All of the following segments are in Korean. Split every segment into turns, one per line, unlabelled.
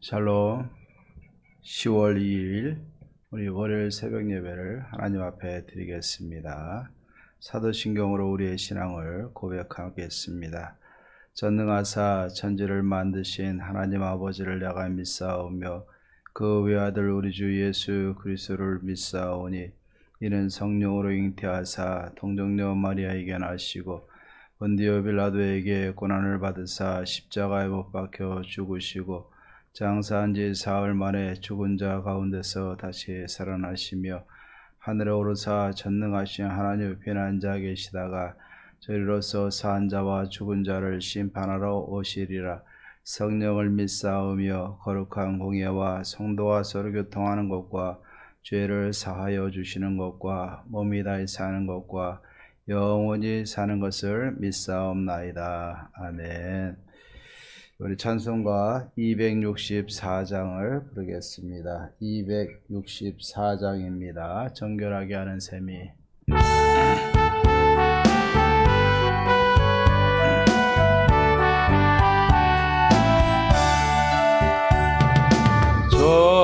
샬롬. 10월 2일 우리 월요일 새벽 예배를 하나님 앞에 드리겠습니다. 사도신경으로 우리의 신앙을 고백하겠습니다. 전능하사 천지를 만드신 하나님 아버지를 내가 믿사오며 그 외아들 우리 주 예수 그리스도를 믿사오니 이는 성령으로 잉태하사 동정녀 마리아에게 나시고 본디오 빌라도에게 고난을 받으사 십자가에 못 박혀 죽으시고 장사한 지 사흘 만에 죽은 자 가운데서 다시 살아나시며 하늘에 오르사 전능하신 하나님 옆에 앉아 계시다가 저리로서 산 자와 죽은 자를 심판하러 오시리라. 성령을 믿사오며 거룩한 공예와 성도와 서로 교통하는 것과 죄를 사하여 주시는 것과 몸이 다시 사는 것과 영원히 사는 것을 믿사옵나이다. 아멘. 우리 찬송가 264장을 부르겠습니다. 264장입니다. 정결하게 하는 셈이.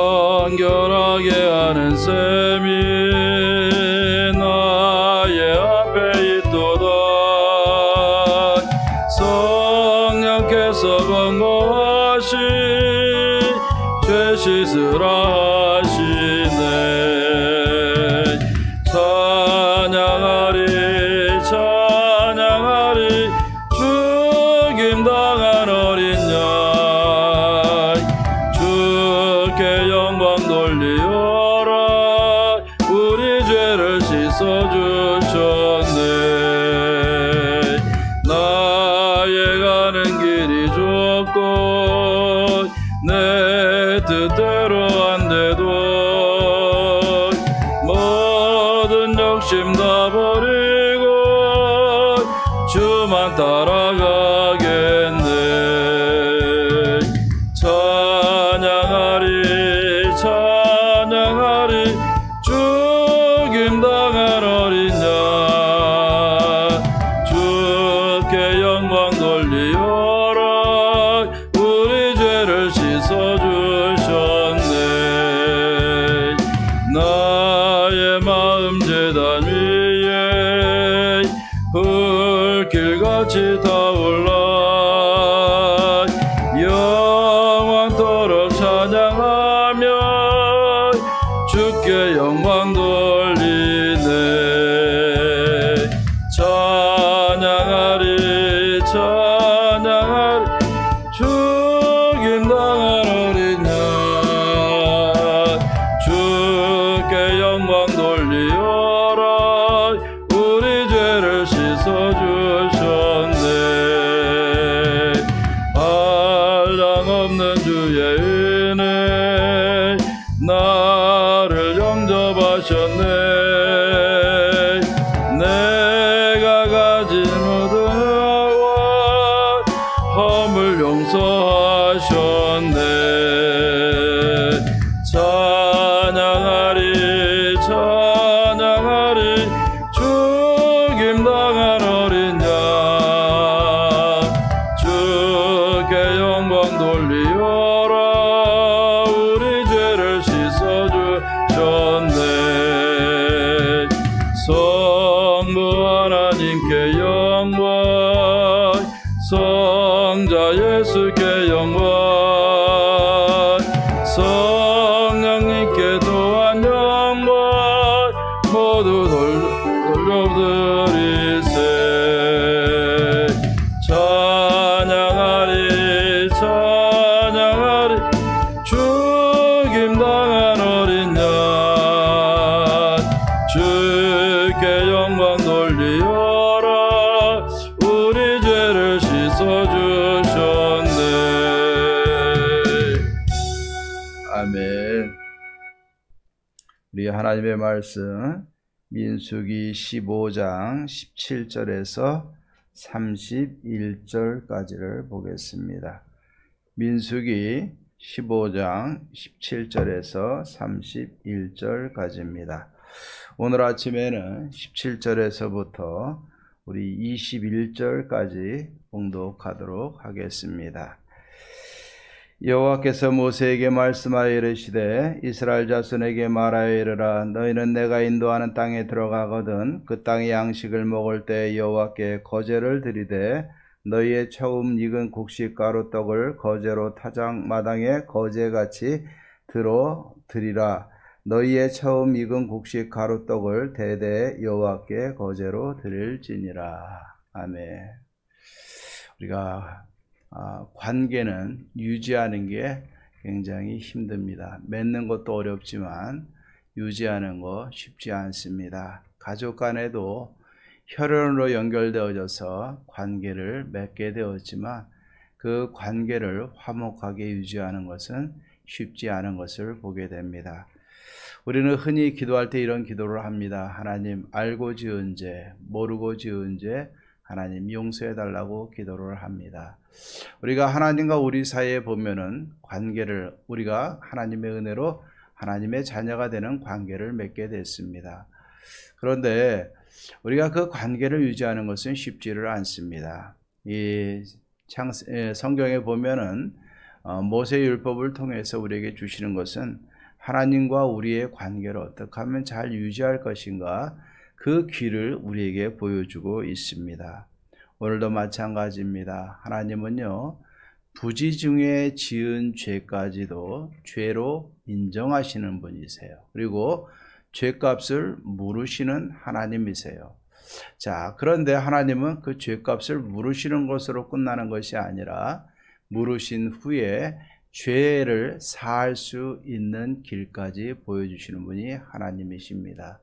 정결하게 하는 셈이 나의 앞에 있도다. 성령께서 권고하시 죄 씻으라 하시네. 찬양하리 찬양하리 죽임당한 어린 양 주께 영광 돌리어라. 우리 죄를 씻어주셨네. 나의 가는 길이 좁고 내 뜻대로 안 돼도 모든 욕심 다 버리고 주만 따라가겠네. 찬양하리 찬양하리 죽임당한 어린 양 주께 영광 돌리어라. 우리 죄를 씻어주셨네. 나의 마음 제단 위에 불길같이 타올라 영원토록 찬양하며 주께 영광 돌리네. 찬양하리 찬양하리 죽임당한 어린 양 주께 영광 돌리어라. 우리 죄를 씻어주셨네. 한량없는 주의 은혜 나를 영접하셨네. 내가 가진 모든 의와 허물 용서하셨네. 찬양하리 찬양하리 죽임당한 어린 양 주께 영광 돌리어라. 우리 죄를 씻어주셨네. 성부 하나님께 영광 성자 예수께 영광 성령님께 또한 영광 모두 돌려드리세. 찬양하리 찬양하리 죽임당한 어린 양 주께 영광 돌리어라. 우리 죄를 씻어주셨네. 아멘. 우리 하나님의 말씀 민수기 15장 17절에서 31절까지를 보겠습니다. 민수기 15장 17절에서 31절까지입니다. 오늘 아침에는 17절에서부터 우리 21절까지 봉독하도록 하겠습니다. 여호와께서 모세에게 말씀하여 이르시되 이스라엘 자손에게 말하여 이르라. 너희는 내가 인도하는 땅에 들어가거든 그 땅의 양식을 먹을 때 여호와께 거제를 드리되 너희의 처음 익은 곡식 가루떡을 거제로 타작 마당에 거제같이 들어 드리라. 너희의 처음 익은 곡식 가루떡을 대대 여호와께 거제로 드릴지니라. 아멘. 우리가 관계는 유지하는 게 굉장히 힘듭니다. 맺는 것도 어렵지만 유지하는 거 쉽지 않습니다. 가족 간에도 혈연으로 연결되어져서 관계를 맺게 되었지만 그 관계를 화목하게 유지하는 것은 쉽지 않은 것을 보게 됩니다. 우리는 흔히 기도할 때 이런 기도를 합니다. 하나님, 알고 지은 죄, 모르고 지은 죄 하나님 용서해 달라고 기도를 합니다. 우리가 하나님과 우리 사이에 보면은 관계를 우리가 하나님의 은혜로 하나님의 자녀가 되는 관계를 맺게 됐습니다. 그런데 우리가 그 관계를 유지하는 것은 쉽지를 않습니다. 이 성경에 보면은 모세의 율법을 통해서 우리에게 주시는 것은 하나님과 우리의 관계를 어떻게 하면 잘 유지할 것인가, 그 길을 우리에게 보여주고 있습니다. 오늘도 마찬가지입니다. 하나님은요, 부지 중에 지은 죄까지도 죄로 인정하시는 분이세요. 그리고 죄값을 물으시는 하나님이세요. 자, 그런데 하나님은 그 죄값을 물으시는 것으로 끝나는 것이 아니라 물으신 후에 죄를 사할 수 있는 길까지 보여주시는 분이 하나님이십니다.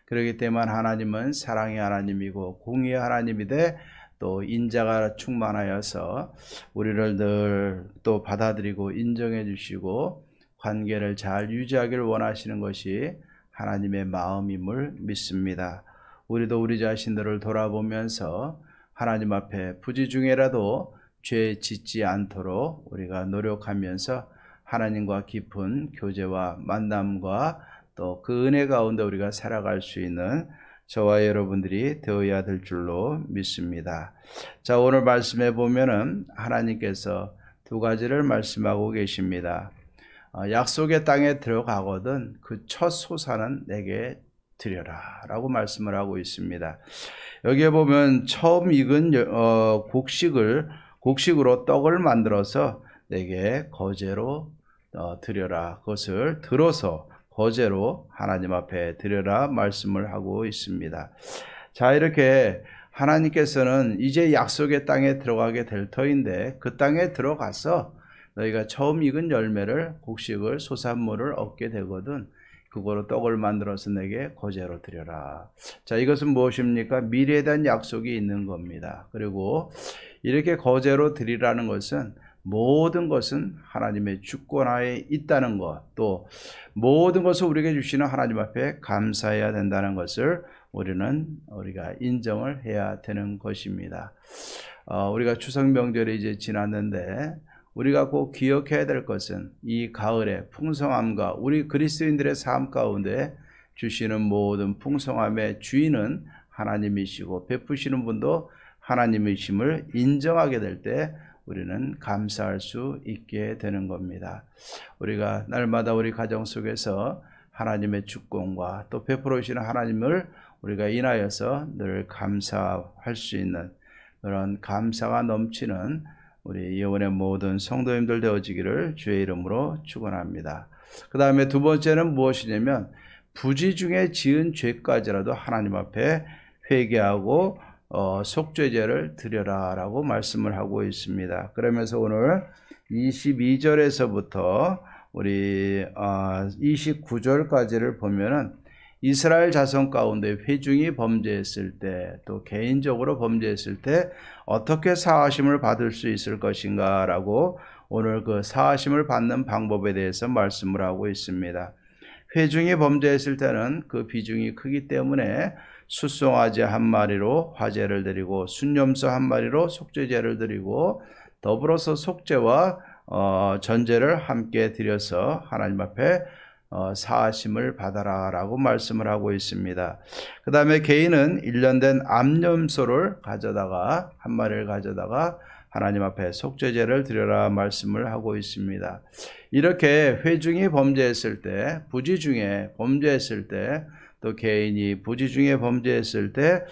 그렇기 때문에 하나님은 사랑의 하나님이고 공의의 하나님이되 또 인자가 충만하여서 우리를 늘 또 받아들이고 인정해 주시고 관계를 잘 유지하기를 원하시는 것이 하나님의 마음임을 믿습니다. 우리도 우리 자신들을 돌아보면서 하나님 앞에 부지 중에라도 죄 짓지 않도록 우리가 노력하면서 하나님과 깊은 교제와 만남과 또 그 은혜 가운데 우리가 살아갈 수 있는 저와 여러분들이 되어야 될 줄로 믿습니다. 자, 오늘 말씀해 보면은 하나님께서 두 가지를 말씀하고 계십니다. 약속의 땅에 들어가거든 그 첫 소산은 내게 드려라 라고 말씀을 하고 있습니다. 여기에 보면 처음 익은 곡식으로 떡을 만들어서 내게 거제로 드려라. 그것을 들어서 거제로 하나님 앞에 드려라 말씀을 하고 있습니다. 자, 이렇게 하나님께서는 이제 약속의 땅에 들어가게 될 터인데 그 땅에 들어가서 너희가 처음 익은 열매를 곡식을 소산물을 얻게 되거든 그거로 떡을 만들어서 내게 거제로 드려라. 자, 이것은 무엇입니까? 미래에 대한 약속이 있는 겁니다. 그리고 이렇게 거제로 드리라는 것은 모든 것은 하나님의 주권하에 있다는 것, 또 모든 것을 우리에게 주시는 하나님 앞에 감사해야 된다는 것을 우리가 인정을 해야 되는 것입니다. 우리가 추석 명절이 이제 지났는데 우리가 꼭 기억해야 될 것은 이 가을의 풍성함과 우리 그리스도인들의 삶 가운데 주시는 모든 풍성함의 주인은 하나님이시고 베푸시는 분도 하나님이심을 인정하게 될 때 우리는 감사할 수 있게 되는 겁니다. 우리가 날마다 우리 가정 속에서 하나님의 주권과 또 베풀어 주시는 하나님을 우리가 인하여서 늘 감사할 수 있는 그런 감사가 넘치는 우리 예원의 모든 성도님들 되어지기를 주의 이름으로 축원합니다. 그 다음에 두 번째는 무엇이냐면 부지 중에 지은 죄까지라도 하나님 앞에 회개하고 속죄제를 드려라 라고 말씀을 하고 있습니다. 그러면서 오늘 22절에서부터 우리 29절까지를 보면은 이스라엘 자손 가운데 회중이 범죄했을 때 또 개인적으로 범죄했을 때 어떻게 사하심을 받을 수 있을 것인가 라고 오늘 그 사하심을 받는 방법에 대해서 말씀을 하고 있습니다. 회중이 범죄했을 때는 그 비중이 크기 때문에 숫송아지 한 마리로 화제를 드리고 순염소 한 마리로 속죄제를 드리고 더불어서 속죄와 전제를 함께 드려서 하나님 앞에 사하심을 받아라 라고 말씀을 하고 있습니다. 그 다음에 개인은 1년 된 암염소를 가져다가 한 마리를 가져다가 하나님 앞에 속죄제를 드려라 말씀을 하고 있습니다. 이렇게 회중이 범죄했을 때, 부지 중에 범죄했을 때, 또 개인이 부지 중에 범죄했을 때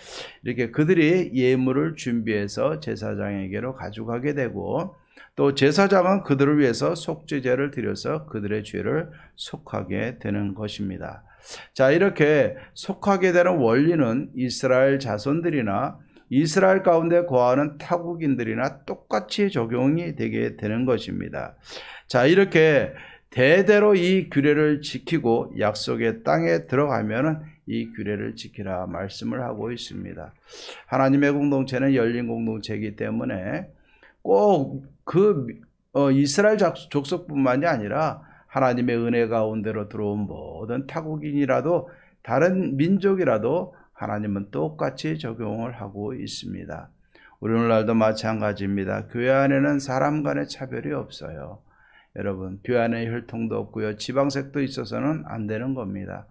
이렇게 그들이 예물을 준비해서 제사장에게로 가져가게 되고, 또 제사장은 그들을 위해서 속죄제를 드려서 그들의 죄를 속하게 되는 것입니다. 자, 이렇게 속하게 되는 원리는 이스라엘 자손들이나 이스라엘 가운데 거하는 타국인들이나 똑같이 적용이 되게 되는 것입니다. 자, 이렇게 대대로 이 규례를 지키고 약속의 땅에 들어가면은 이 규례를 지키라 말씀을 하고 있습니다. 하나님의 공동체는 열린 공동체이기 때문에 꼭 이스라엘 족속뿐만이 아니라 하나님의 은혜 가운데로 들어온 모든 타국인이라도 다른 민족이라도 하나님은 똑같이 적용을 하고 있습니다. 우리 오늘날도 마찬가지입니다. 교회 안에는 사람 간의 차별이 없어요. 여러분, 교회 안에 혈통도 없고요, 지방색도 있어서는 안 되는 겁니다.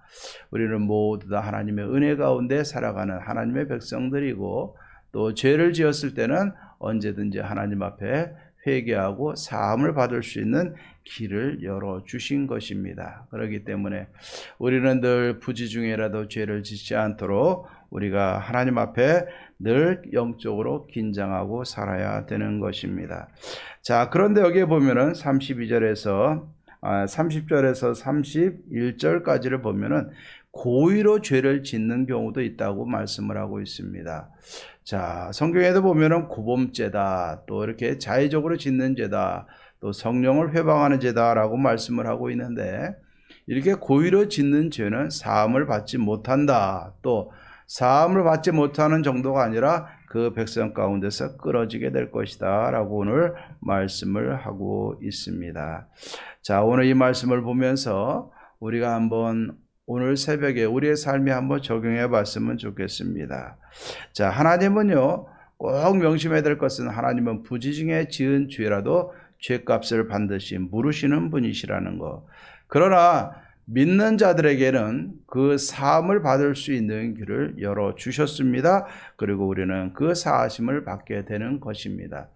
우리는 모두 다 하나님의 은혜 가운데 살아가는 하나님의 백성들이고, 또 죄를 지었을 때는 언제든지 하나님 앞에 회개하고 사함을 받을 수 있는 길을 열어주신 것입니다. 그렇기 때문에 우리는 늘 부지 중에라도 죄를 짓지 않도록 우리가 하나님 앞에 늘 영적으로 긴장하고 살아야 되는 것입니다. 자, 그런데 여기에 보면은 30절에서 31절까지를 보면은 고의로 죄를 짓는 경우도 있다고 말씀을 하고 있습니다. 자, 성경에도 보면은 고범죄다, 또 이렇게 자의적으로 짓는 죄다, 또 성령을 회방하는 죄다라고 말씀을 하고 있는데, 이렇게 고의로 짓는 죄는 사함을 받지 못한다, 또 사함을 받지 못하는 정도가 아니라 그 백성 가운데서 끊어지게 될 것이다 라고 오늘 말씀을 하고 있습니다. 자, 오늘 이 말씀을 보면서 우리가 한번 오늘 새벽에 우리의 삶에 한번 적용해 봤으면 좋겠습니다. 자, 하나님은요, 꼭 명심해야 될 것은 하나님은 부지 중에 지은 죄라도 죄값을 반드시 물으시는 분이시라는 것. 그러나 믿는 자들에게는 그 사함을 받을 수 있는 길을 열어주셨습니다. 그리고 우리는 그 사하심을 받게 되는 것입니다.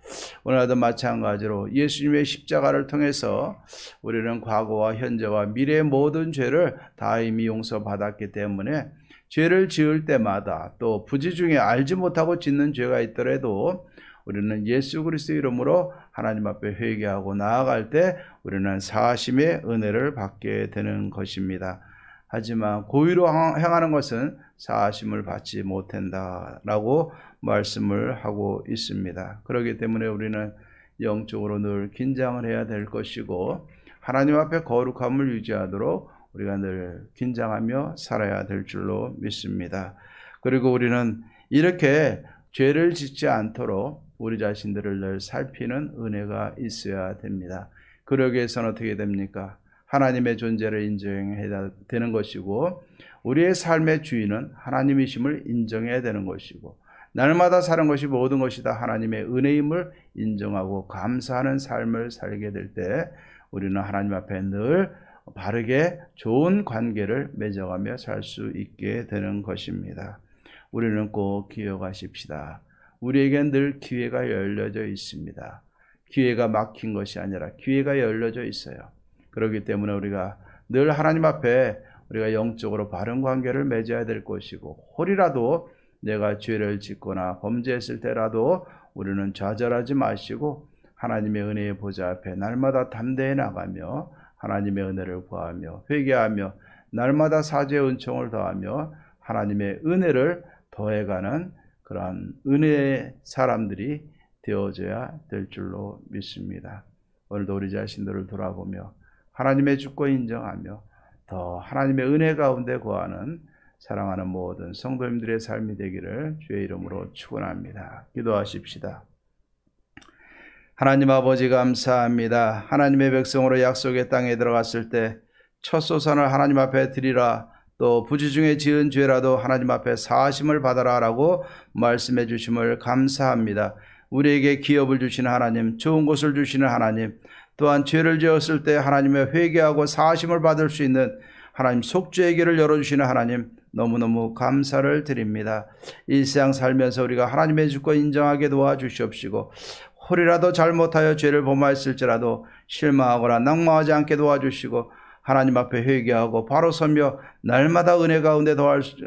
오늘도 마찬가지로 예수님의 십자가를 통해서 우리는 과거와 현재와 미래의 모든 죄를 다 이미 용서받았기 때문에 죄를 지을 때마다, 또 부지 중에 알지 못하고 짓는 죄가 있더라도 우리는 예수 그리스도의 이름으로 하나님 앞에 회개하고 나아갈 때 우리는 사하심의 은혜를 받게 되는 것입니다. 하지만 고의로 행하는 것은 사하심을 받지 못한다라고 말씀을 하고 있습니다. 그렇기 때문에 우리는 영적으로 늘 긴장을 해야 될 것이고, 하나님 앞에 거룩함을 유지하도록 우리가 늘 긴장하며 살아야 될 줄로 믿습니다. 그리고 우리는 이렇게 죄를 짓지 않도록 우리 자신들을 늘 살피는 은혜가 있어야 됩니다. 그러기 위해서는 어떻게 됩니까? 하나님의 존재를 인정해야 되는 것이고, 우리의 삶의 주인은 하나님이심을 인정해야 되는 것이고, 날마다 사는 것이 모든 것이 다 하나님의 은혜임을 인정하고 감사하는 삶을 살게 될 때 우리는 하나님 앞에 늘 바르게 좋은 관계를 맺어가며 살 수 있게 되는 것입니다. 우리는 꼭 기억하십시다. 우리에겐 늘 기회가 열려져 있습니다. 기회가 막힌 것이 아니라 기회가 열려져 있어요. 그렇기 때문에 우리가 늘 하나님 앞에 우리가 영적으로 바른 관계를 맺어야 될 것이고, 혹이라도 내가 죄를 짓거나 범죄했을 때라도 우리는 좌절하지 마시고 하나님의 은혜의 보좌 앞에 날마다 담대히 나가며 하나님의 은혜를 구하며 회개하며 날마다 사죄의 은총을 더하며 하나님의 은혜를 더해가는 그러한 은혜의 사람들이 되어져야 될 줄로 믿습니다. 오늘도 우리 자신들을 돌아보며 하나님의 주권 인정하며 더 하나님의 은혜 가운데 거하는 사랑하는 모든 성도님들의 삶이 되기를 주의 이름으로 축원합니다. 기도하십시다. 하나님 아버지 감사합니다. 하나님의 백성으로 약속의 땅에 들어갔을 때 첫 소산을 하나님 앞에 드리라, 또 부지 중에 지은 죄라도 하나님 앞에 사하심을 받아라 라고 말씀해 주심을 감사합니다. 우리에게 기업을 주시는 하나님, 좋은 곳을 주시는 하나님, 또한 죄를 지었을 때 하나님의 회개하고 사하심을 받을 수 있는 하나님 속죄의 길을 열어주시는 하나님, 너무너무 감사를 드립니다. 이 세상 살면서 우리가 하나님의 주권 인정하게 도와주시옵시고, 혹이라도 잘못하여 죄를 범하였을지라도 실망하거나 낭망하지 않게 도와주시고 하나님 앞에 회개하고 바로 서며 날마다 은혜 가운데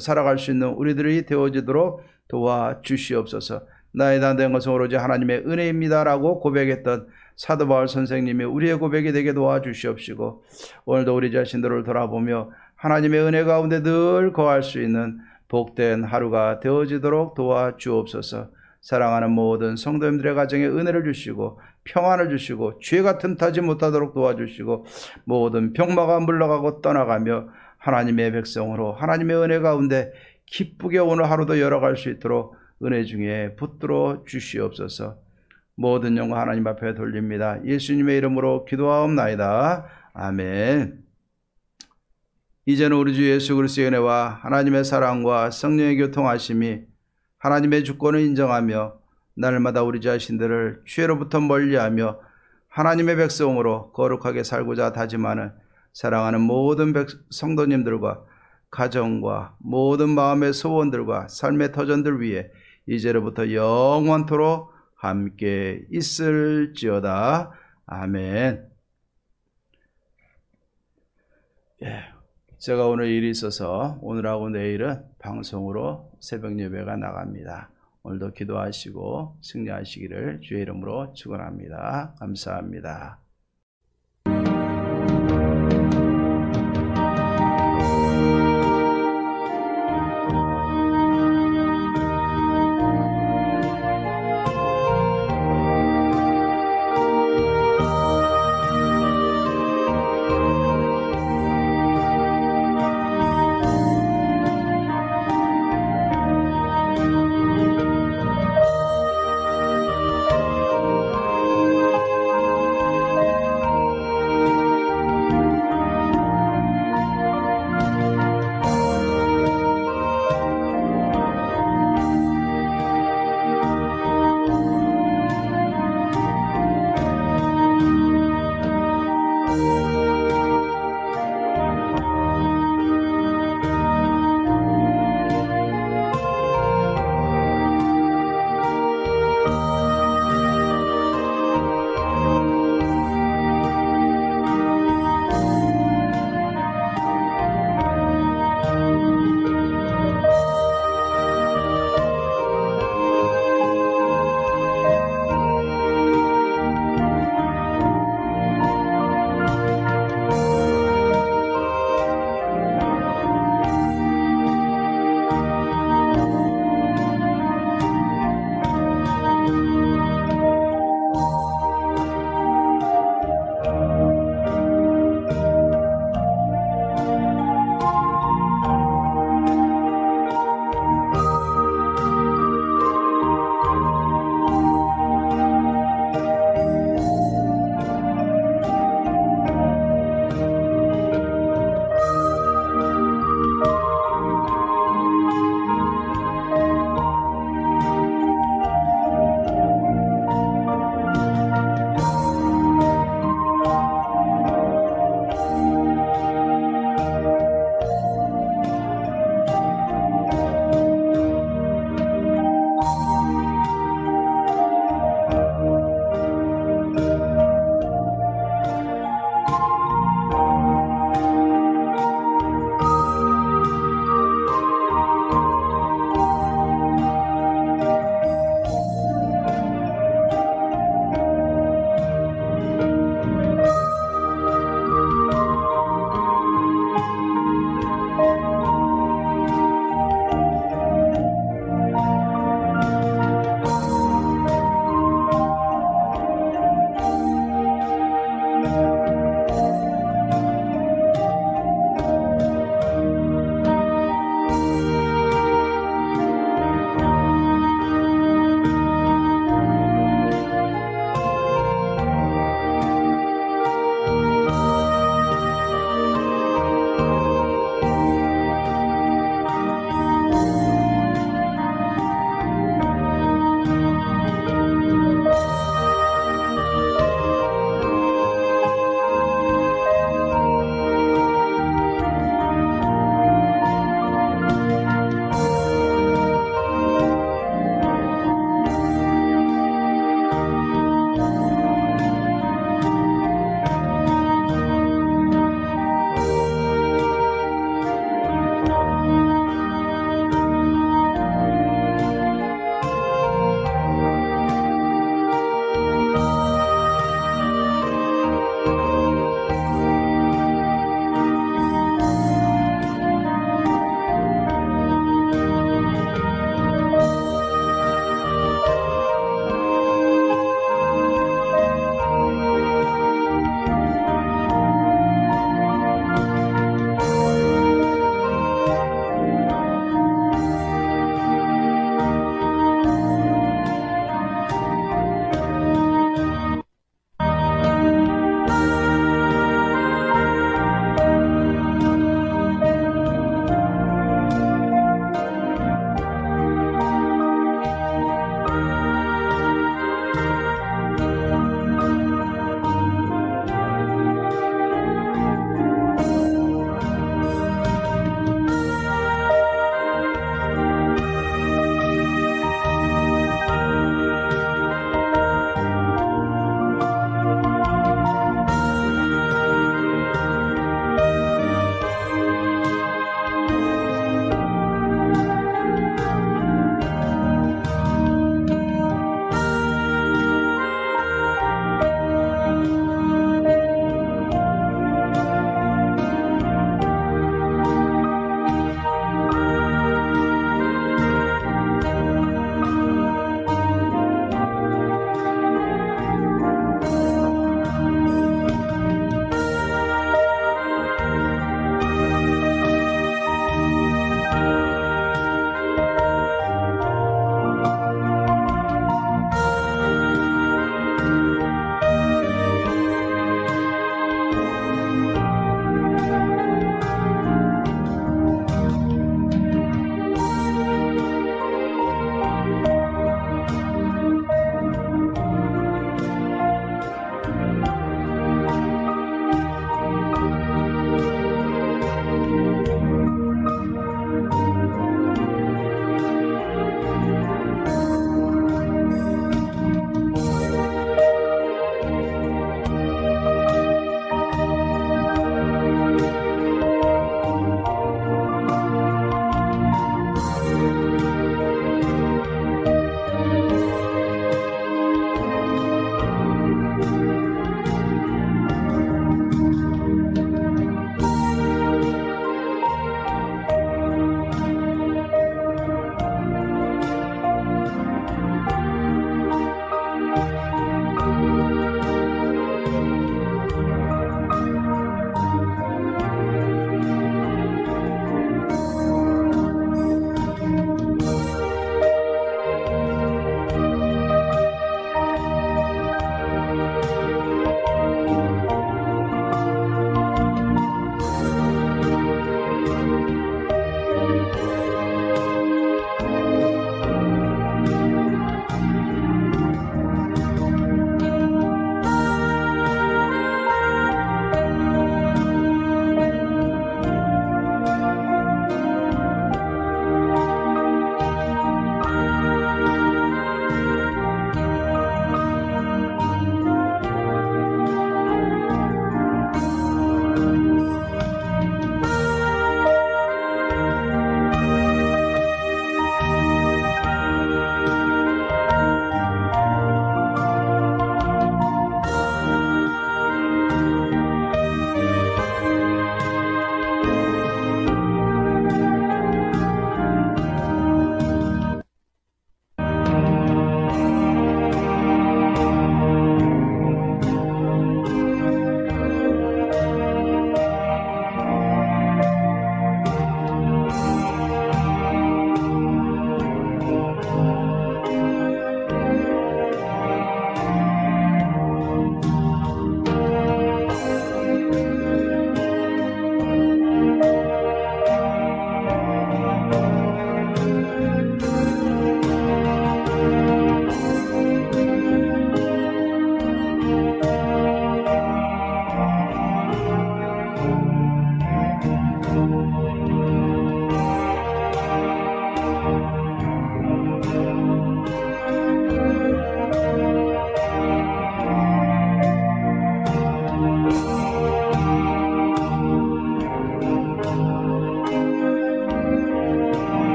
살아갈 수 있는 우리들이 되어지도록 도와주시옵소서. 나의 다 된 것은 오로지 하나님의 은혜입니다라고 고백했던 사도 바울 선생님이 우리의 고백이 되게 도와주시옵시고 오늘도 우리 자신들을 돌아보며 하나님의 은혜 가운데 늘 거할 수 있는 복된 하루가 되어지도록 도와주옵소서. 사랑하는 모든 성도님들의 가정에 은혜를 주시고 평안을 주시고 죄가 틈타지 못하도록 도와주시고 모든 병마가 물러가고 떠나가며 하나님의 백성으로 하나님의 은혜 가운데 기쁘게 오늘 하루도 열어갈 수 있도록 은혜 중에 붙들어 주시옵소서. 모든 영광 하나님 앞에 돌립니다. 예수님의 이름으로 기도하옵나이다. 아멘. 이제는 우리 주 예수 그리스도의 은혜와 하나님의 사랑과 성령의 교통하심이 하나님의 주권을 인정하며 날마다 우리 자신들을 죄로부터 멀리하며 하나님의 백성으로 거룩하게 살고자 다짐하는 사랑하는 모든 성도님들과 가정과 모든 마음의 소원들과 삶의 터전들 위해 이제로부터 영원토록 함께 있을지어다. 아멘. 제가 오늘 일이 있어서 오늘하고 내일은 방송으로 새벽 예배가 나갑니다. 오늘도 기도하시고 승리하시기를 주의 이름으로 축원합니다. 감사합니다.